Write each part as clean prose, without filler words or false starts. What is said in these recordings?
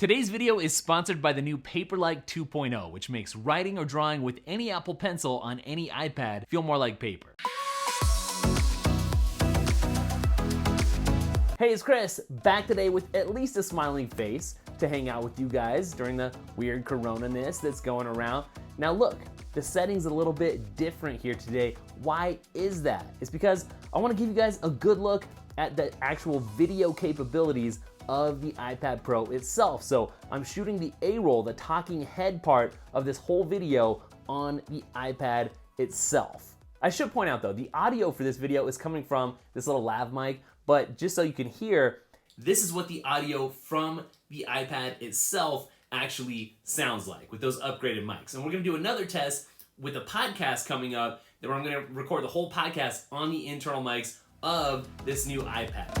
Today's video is sponsored by the new Paperlike 2.0, which makes writing or drawing with any Apple Pencil on any iPad feel more like paper. Hey, it's Chris, back today with at least a smiling face to hang out with you guys during the weird corona-ness that's going around. Now look, the setting's a little bit different here today. Why is that? It's because I want to give you guys a good look at the actual video capabilities of the iPad Pro itself. So I'm shooting the A-roll, the talking head part of this whole video on the iPad itself. I should point out though, the audio for this video is coming from this little lav mic, but just so you can hear, this is what the audio from the iPad itself actually sounds like with those upgraded mics. And we're gonna do another test with a podcast coming up where I'm gonna record the whole podcast on the internal mics of this new iPad.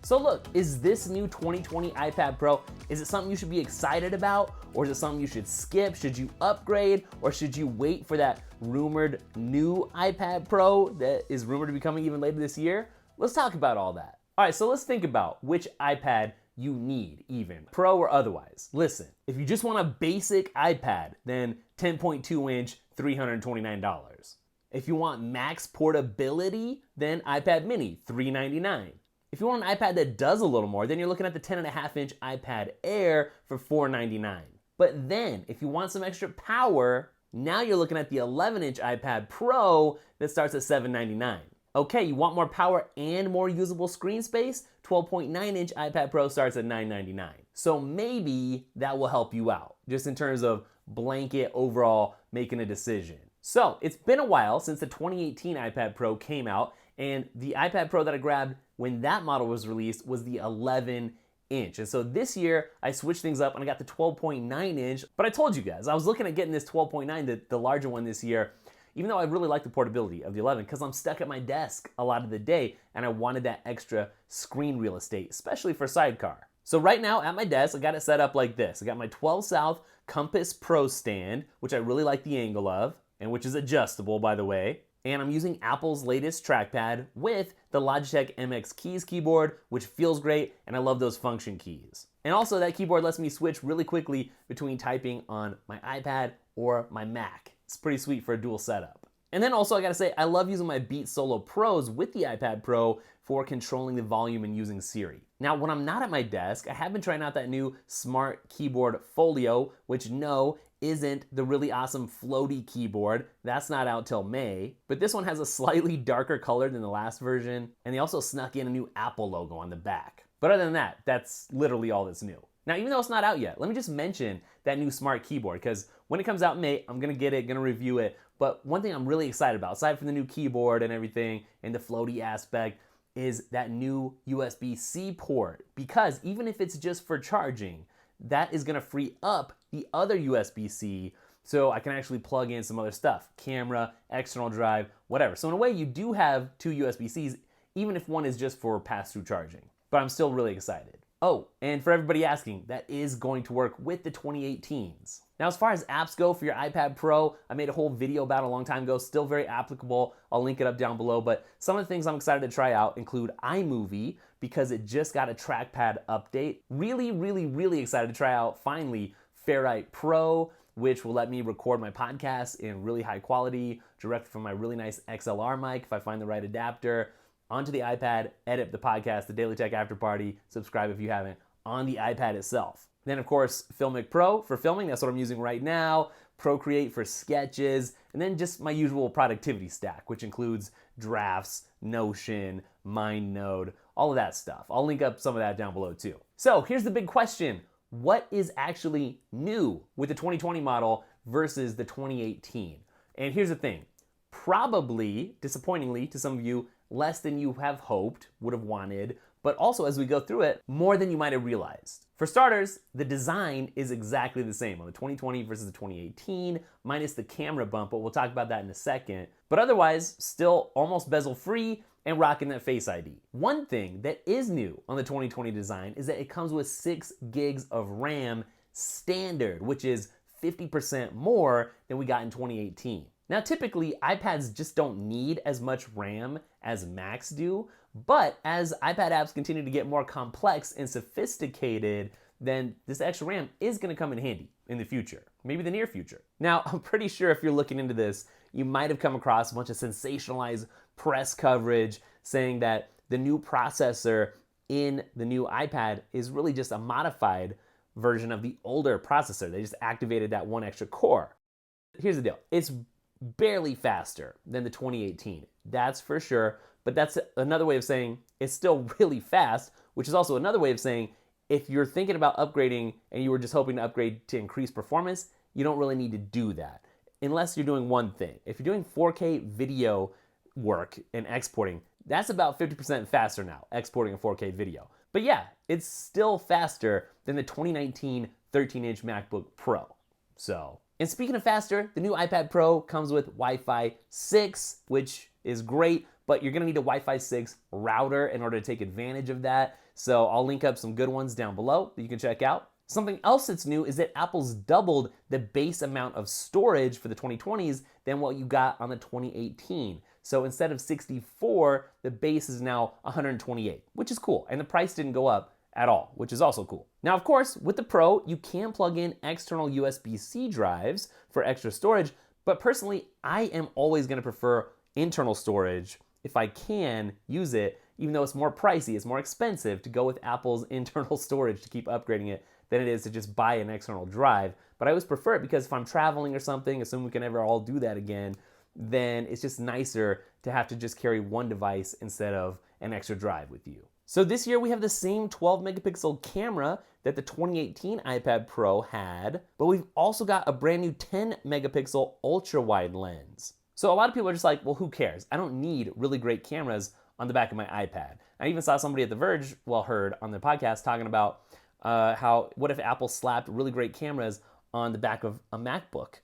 So look, is this new 2020 iPad Pro, is it something you should be excited about? Or is it something you should skip? Should you upgrade? Or should you wait for that rumored new iPad Pro that is rumored to be coming even later this year? Let's talk about all that. All right, so let's think about which iPad you need even, Pro or otherwise. Listen, if you just want a basic iPad, then 10.2 inch, $329. If you want max portability, then iPad mini, $399. If you want an iPad that does a little more, then you're looking at the 10.5 inch iPad Air for $499. But then, if you want some extra power, now you're looking at the 11 inch iPad Pro that starts at $799. Okay, you want more power and more usable screen space? 12.9 inch iPad Pro starts at $999. So maybe that will help you out, just in terms of blanket overall making a decision. So it's been a while since the 2018 iPad Pro came out, and the iPad Pro that I grabbed when that model was released was the 11 inch. And so this year I switched things up and I got the 12.9 inch, but I told you guys, I was looking at getting this 12.9, the larger one this year, even though I really like the portability of the 11 because I'm stuck at my desk a lot of the day and I wanted that extra screen real estate, especially for Sidecar. So right now at my desk, I got it set up like this. I got my 12 South Compass Pro stand, which I really like the angle of, and which is adjustable, by the way. And I'm using Apple's latest trackpad with the Logitech MX Keys keyboard, which feels great, and I love those function keys. And also that keyboard lets me switch really quickly between typing on my iPad or my Mac. It's pretty sweet for a dual setup. And then also I gotta say, I love using my Beat Solo Pros with the iPad Pro for controlling the volume and using Siri. Now, when I'm not at my desk, I have been trying out that new Smart Keyboard Folio, which no, isn't the really awesome floaty keyboard. That's not out till May, but this one has a slightly darker color than the last version, and they also snuck in a new Apple logo on the back. But other than that, that's literally all that's new. Now, even though it's not out yet, let me just mention that new Smart Keyboard, because when it comes out in May, I'm gonna get it, gonna review it, but one thing I'm really excited about, aside from the new keyboard and everything, and the floaty aspect, is that new USB-C port, because even if it's just for charging, that is gonna free up the other USB-C so I can actually plug in some other stuff, camera, external drive, whatever. So in a way, you do have two USB-Cs, even if one is just for pass-through charging. But I'm still really excited. Oh, and for everybody asking, that is going to work with the 2018s. Now, as far as apps go for your iPad Pro, I made a whole video about it a long time ago, still very applicable. I'll link it up down below, but some of the things I'm excited to try out include iMovie, because it just got a trackpad update. Really excited to try out, finally, Ferrite Pro, which will let me record my podcast in really high quality, direct from my really nice XLR mic if I find the right adapter, onto the iPad, edit the podcast, the Daily Tech After Party, subscribe if you haven't, on the iPad itself. Then of course, Filmic Pro for filming, that's what I'm using right now, Procreate for sketches, and then just my usual productivity stack, which includes Drafts, Notion, MindNode, all of that stuff. I'll link up some of that down below too. So here's the big question. What is actually new with the 2020 model versus the 2018? And here's the thing, probably, disappointingly to some of you, less than you have hoped, would have wanted, but also as we go through it, more than you might have realized. For starters, the design is exactly the same on the 2020 versus the 2018, minus the camera bump, but we'll talk about that in a second. But otherwise, still almost bezel-free and rocking that Face ID. One thing that is new on the 2020 design is that it comes with 6 gigs of RAM standard, which is 50% more than we got in 2018. Now, typically, iPads just don't need as much RAM as Macs do, but as iPad apps continue to get more complex and sophisticated, then this extra RAM is gonna come in handy in the future, maybe the near future. Now, I'm pretty sure if you're looking into this, you might have come across a bunch of sensationalized press coverage saying that the new processor in the new iPad is really just a modified version of the older processor. They just activated that one extra core. Here's the deal. It's barely faster than the 2018. That's for sure, but that's another way of saying it's still really fast, which is also another way of saying if you're thinking about upgrading and you were just hoping to upgrade to increase performance, you don't really need to do that unless you're doing one thing. If you're doing 4K video work and exporting, that's about 50% faster now, exporting a 4K video. But yeah, it's still faster than the 2019 13-inch MacBook Pro. So, and speaking of faster, the new iPad Pro comes with Wi-Fi 6, which is great, but you're gonna need a Wi-Fi 6 router in order to take advantage of that. So I'll link up some good ones down below that you can check out. Something else that's new is that Apple's doubled the base amount of storage for the 2020s than what you got on the 2018. So instead of 64, the base is now 128, which is cool. And the price didn't go up at all, which is also cool. Now, of course, with the Pro, you can plug in external USB-C drives for extra storage, but personally, I am always gonna prefer internal storage if I can use it, even though it's more pricey, it's more expensive to go with Apple's internal storage to keep upgrading it than it is to just buy an external drive. But I always prefer it because if I'm traveling or something, assuming we can ever all do that again, then it's just nicer to have to just carry one device instead of an extra drive with you. So this year we have the same 12 megapixel camera that the 2018 iPad Pro had, but we've also got a brand new 10 megapixel ultra wide lens. So a lot of people are just like, well, who cares? I don't need really great cameras on the back of my iPad. I even saw somebody at The Verge, heard on the podcast talking about what if Apple slapped really great cameras on the back of a MacBook,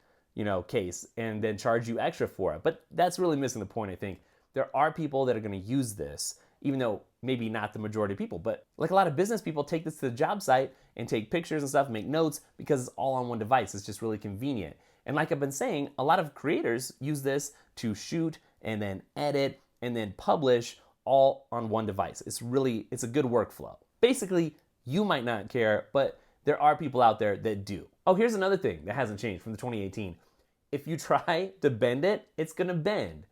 case and then charge you extra for it. But that's really missing the point, I think. There are people that are gonna use this, even though maybe not the majority of people, but like a lot of business people take this to the job site and take pictures and stuff, make notes because it's all on one device. It's just really convenient. And like I've been saying, a lot of creators use this to shoot and then edit and then publish all on one device. It's a good workflow. Basically, you might not care, but there are people out there that do. Oh, here's another thing that hasn't changed from the 2018. If you try to bend it, it's gonna bend.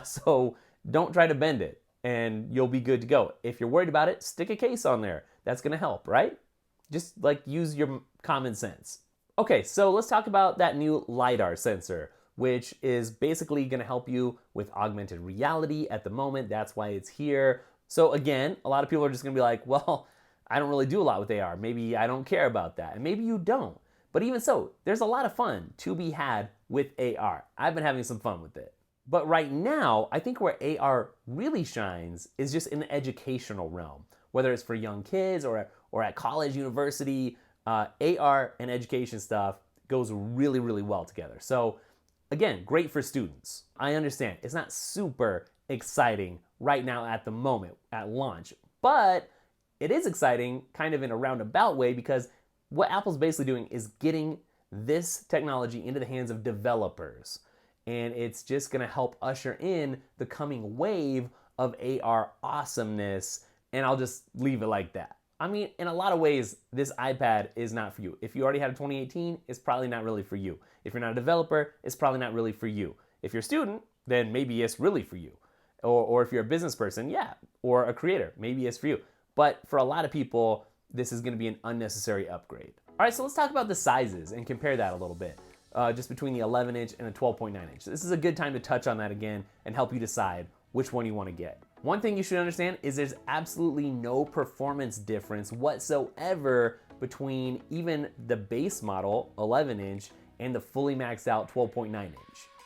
So don't try to bend it and you'll be good to go. If you're worried about it, stick a case on there. That's gonna help, right? Just use your common sense. Okay, so let's talk about that new LiDAR sensor, which is basically gonna help you with augmented reality at the moment. That's why it's here. So again, a lot of people are just gonna be like, well, I don't really do a lot with AR. Maybe I don't care about that. And maybe you don't. But even so, there's a lot of fun to be had with AR. I've been having some fun with it. But right now, I think where AR really shines is just in the educational realm. Whether it's for young kids or at college, university, AR and education stuff goes really, really well together. So again, great for students. I understand it's not super exciting right now at the moment at launch, but it is exciting kind of in a roundabout way because what Apple's basically doing is getting this technology into the hands of developers. And it's just gonna help usher in the coming wave of AR awesomeness. And I'll just leave it like that. I mean, in a lot of ways, this iPad is not for you. If you already had a 2018, it's probably not really for you. If you're not a developer, it's probably not really for you. If you're a student, then maybe it's really for you. Or if you're a business person, yeah. Or a creator, maybe it's for you. But for a lot of people, this is gonna be an unnecessary upgrade. All right, so let's talk about the sizes and compare that a little bit, just between the 11-inch and the 12.9 inch. This is a good time to touch on that again and help you decide which one you wanna get. One thing you should understand is there's absolutely no performance difference whatsoever between even the base model, 11-inch, and the fully maxed out 12.9 inch.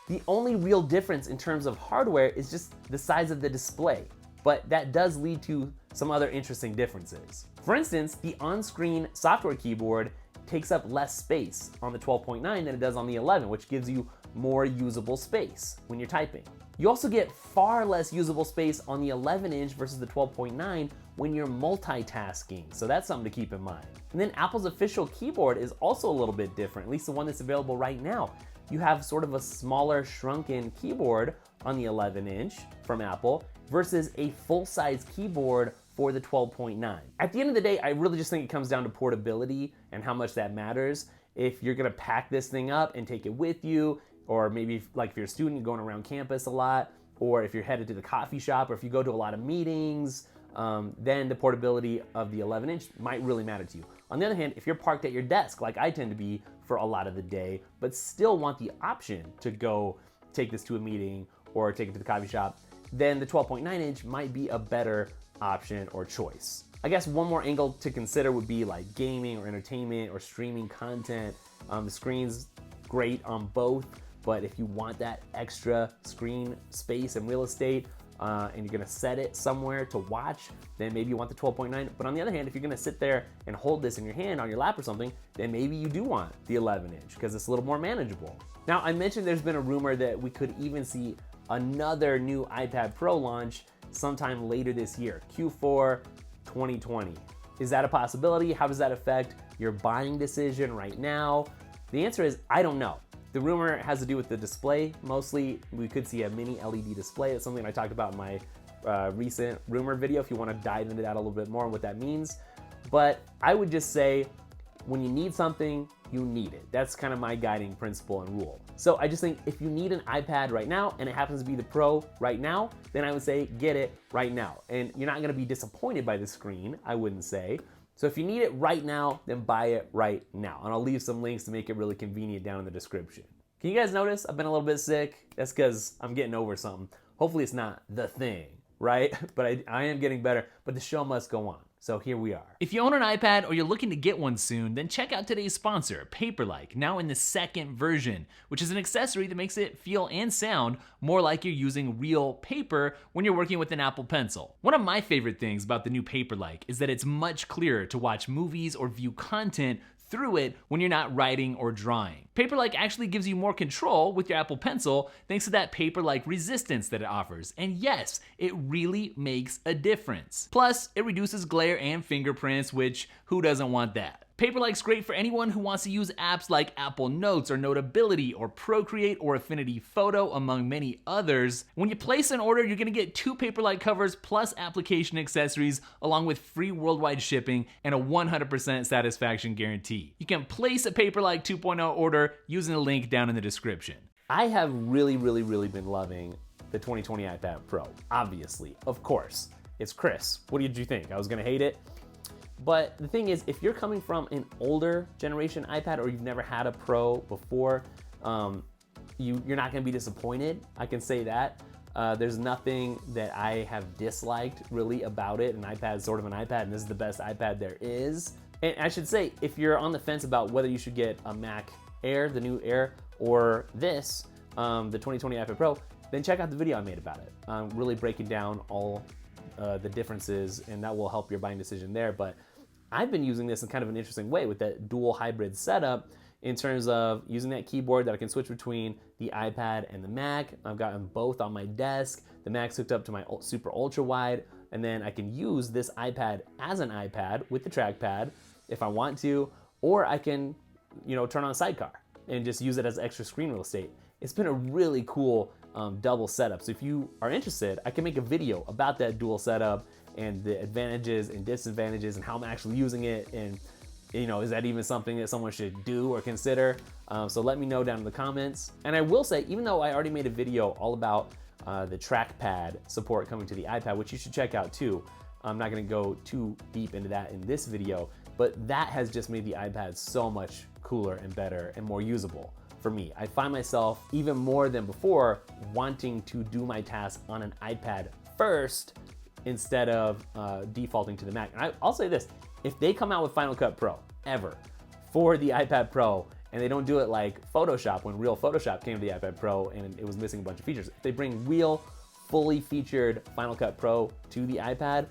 The only real difference in terms of hardware is just the size of the display, but that does lead to some other interesting differences. For instance, the on-screen software keyboard takes up less space on the 12.9 than it does on the 11, which gives you more usable space when you're typing. You also get far less usable space on the 11-inch versus the 12.9 when you're multitasking, so that's something to keep in mind. And then Apple's official keyboard is also a little bit different, at least the one that's available right now. you have sort of a smaller shrunken keyboard on the 11-inch from Apple versus a full-size keyboard for the 12.9. At the end of the day, I really just think it comes down to portability and how much that matters. If you're gonna pack this thing up and take it with you, or maybe like if you're a student, you're going around campus a lot, or if you're headed to the coffee shop, or if you go to a lot of meetings, then the portability of the 11-inch might really matter to you. On the other hand, if you're parked at your desk, like I tend to be for a lot of the day, but still want the option to go take this to a meeting or take it to the coffee shop, then the 12.9-inch might be a better option or choice. I guess one more angle to consider would be like gaming or entertainment or streaming content. The screen's great on both, but if you want that extra screen space and real estate, and you're gonna set it somewhere to watch, then maybe you want the 12.9. But on the other hand, if you're gonna sit there and hold this in your hand on your lap or something, then maybe you do want the 11-inch because it's a little more manageable. Now, I mentioned there's been a rumor that we could even see another new iPad Pro launch sometime later this year, Q4 2020. Is that a possibility? How does that affect your buying decision right now? The answer is, I don't know. The rumor has to do with the display. Mostly, we could see a mini LED display. It's something I talked about in my recent rumor video if you want to dive into that a little bit more and what that means. But I would just say, when you need something, you need it. That's kind of my guiding principle and rule. So I just think if you need an iPad right now and it happens to be the Pro right now, then I would say get it right now. And you're not gonna be disappointed by the screen, I wouldn't say. So if you need it right now, then buy it right now. And I'll leave some links to make it really convenient down in the description. Can you guys notice I've been a little bit sick? That's because I'm getting over something. Hopefully it's not the thing, right? But I am getting better, but the show must go on. So here we are. If you own an iPad or you're looking to get one soon, then check out today's sponsor, Paperlike, now in the second version, which is an accessory that makes it feel and sound more like you're using real paper when you're working with an Apple Pencil. One of my favorite things about the new Paperlike is that it's much clearer to watch movies or view content through it when you're not writing or drawing. Paperlike actually gives you more control with your Apple Pencil thanks to that paper-like resistance that it offers. And yes, it really makes a difference. Plus, it reduces glare and fingerprints, which who doesn't want that? Paperlike's great for anyone who wants to use apps like Apple Notes or Notability or Procreate or Affinity Photo, among many others. When you place an order, you're gonna get 2 Paperlike covers plus application accessories, along with free worldwide shipping and a 100% satisfaction guarantee. You can place a Paperlike 2.0 order using the link down in the description. I have really been loving the 2020 iPad Pro, obviously, of course. It's Chris. What did you think? I was gonna hate it? But the thing is, if you're coming from an older generation iPad or you've never had a Pro before, you're not gonna be disappointed, I can say that. There's nothing that I have disliked really about it. An iPad is sort of an iPad, and this is the best iPad there is. And I should say, if you're on the fence about whether you should get a Mac Air, the new Air, or this, the 2020 iPad Pro, then check out the video I made about it. Really breaking down all the differences, and that will help your buying decision there. But I've been using this in kind of an interesting way with that dual hybrid setup in terms of using that keyboard that I can switch between the iPad and the Mac. I've got them both on my desk. The Mac's hooked up to my super ultra wide, and then I can use this iPad as an iPad with the trackpad if I want to, or I can, turn on Sidecar and just use it as extra screen real estate. It's been a really cool double setup. So if you are interested, I can make a video about that dual setup and the advantages and disadvantages and how I'm actually using it, and is that even something that someone should do or consider? So let me know down in the comments. And I will say, even though I already made a video all about the trackpad support coming to the iPad, which you should check out too, I'm not gonna go too deep into that in this video, but that has just made the iPad so much cooler and better and more usable for me. I find myself, even more than before, wanting to do my tasks on an iPad first instead of defaulting to the Mac. And I'll say this, if they come out with Final Cut Pro, ever, for the iPad Pro, and they don't do it like Photoshop, when real Photoshop came to the iPad Pro and it was missing a bunch of features, if they bring real, fully featured Final Cut Pro to the iPad,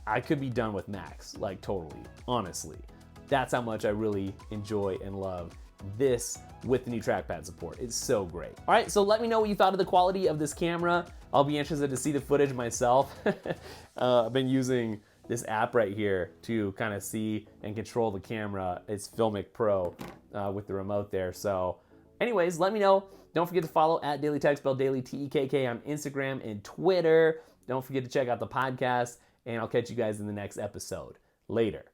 I could be done with Macs, like totally, honestly. That's how much I really enjoy and love this with the new trackpad support. It's so great. All right, so let me know what you thought of the quality of this camera. I'll be interested to see the footage myself. I've been using this app right here to kind of see and control the camera. It's Filmic Pro with the remote there. So Anyways, let me know. Don't forget to follow at Daily Tech, spelled Daily TEKK on Instagram and Twitter. Don't forget to check out the podcast, and I'll catch you guys in the next episode. Later.